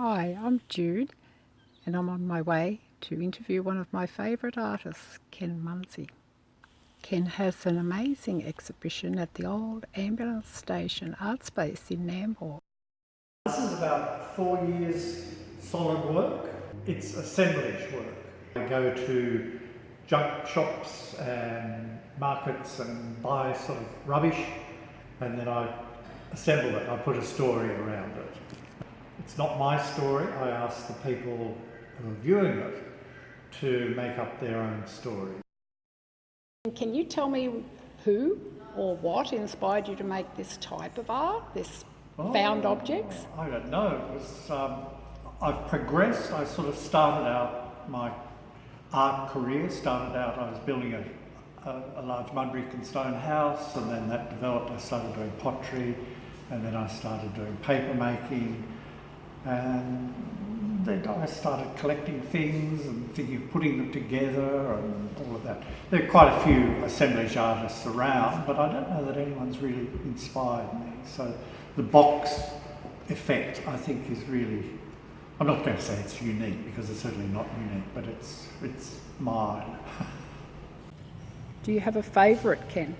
Hi, I'm Jude and I'm on my way to interview one of my favourite artists, Ken Munsie. Ken has an amazing exhibition at the old ambulance station art space in Nambour. This is about 4 years solid work. It's assemblage work. I go to junk shops and markets and buy sort of rubbish, and then I assemble it. I put a story around it. It's not my story. I ask the people who are viewing it to make up their own story. Can you tell me who or what inspired you to make this type of art, this found objects? I don't know. I've progressed. I sort of started out my art career. I was building a large mud brick and stone house, and then that developed. I started doing pottery, and then I started doing paper making, and then I started collecting things and thinking of putting them together and all of that. There are quite a few assemblage artists around, but I don't know that anyone's really inspired me. So the box effect, I think, is really, I'm not going to say it's unique because it's certainly not unique, but it's mine. Do you have a favourite, Ken?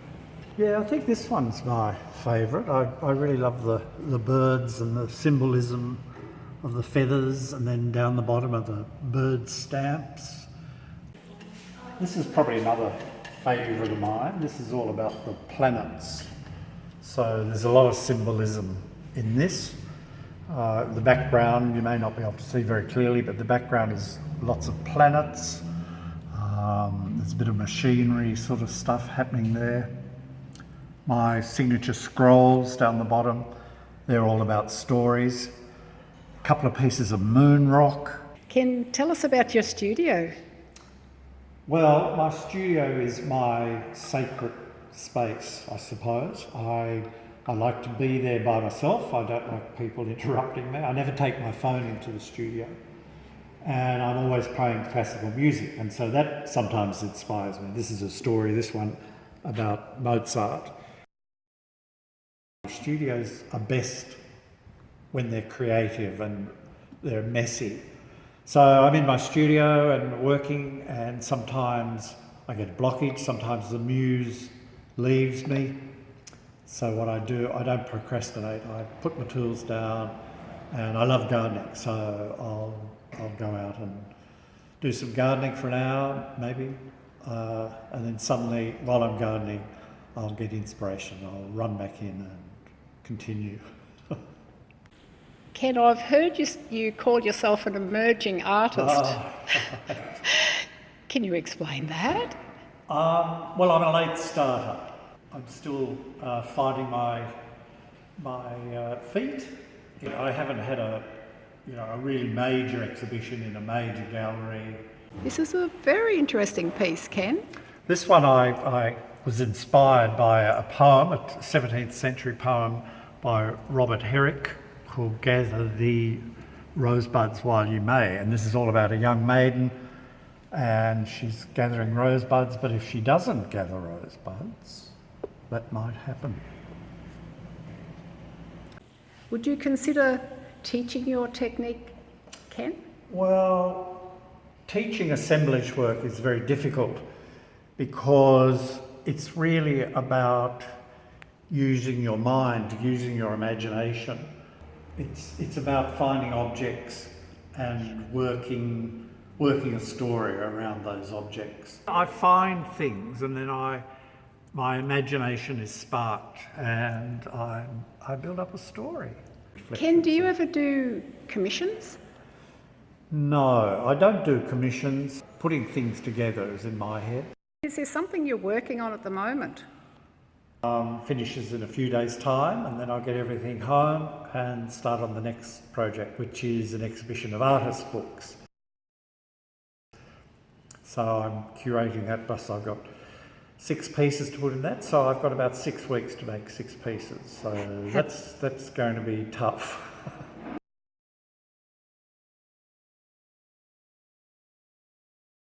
Yeah, I think this one's my favourite. I really love the birds and the symbolism of the feathers, and then down the bottom of the bird stamps. This is probably another favourite of mine. This is all about the planets. So there's a lot of symbolism in this. The background, you may not be able to see very clearly, but the background is lots of planets. There's a bit of machinery sort of stuff happening there. My signature scrolls down the bottom, they're all about stories. A couple of pieces of moon rock. Ken, tell us about your studio. Well, my studio is my sacred space, I suppose. I like to be there by myself. I don't like people interrupting me. I never take my phone into the studio. And I'm always playing classical music, and so that sometimes inspires me. This is a story, this one, about Mozart. Studios are best when they're creative and they're messy. So I'm in my studio and working, and sometimes I get a blockage, sometimes the muse leaves me. So what I do, I don't procrastinate. I put my tools down, and I love gardening, so I'll go out and do some gardening for an hour, maybe, and then suddenly, while I'm gardening, I'll get inspiration. I'll run back in and continue. Ken, I've heard you call yourself an emerging artist. Can you explain that? Well, I'm a late starter. I'm still finding my feet. I haven't had a really major exhibition in a major gallery. This is a very interesting piece, Ken. This one I was inspired by a poem, a 17th century poem by Robert Herrick, called Gather the Rosebuds While You May. And this is all about a young maiden, and she's gathering rosebuds, but if she doesn't gather rosebuds, that might happen. Would you consider teaching your technique, Ken? Well, teaching assemblage work is very difficult because it's really about using your mind, using your imagination. It's about finding objects and working a story around those objects. I find things, and then my imagination is sparked, and I build up a story. Ken, do you ever do commissions? No, I don't do commissions. Putting things together is in my head. Is there something you're working on at the moment? Finishes in a few days' time, and then I'll get everything home and start on the next project, which is an exhibition of artist books. So I'm curating that, plus I've got 6 pieces to put in that, so I've got about 6 weeks to make 6 pieces. So that's going to be tough.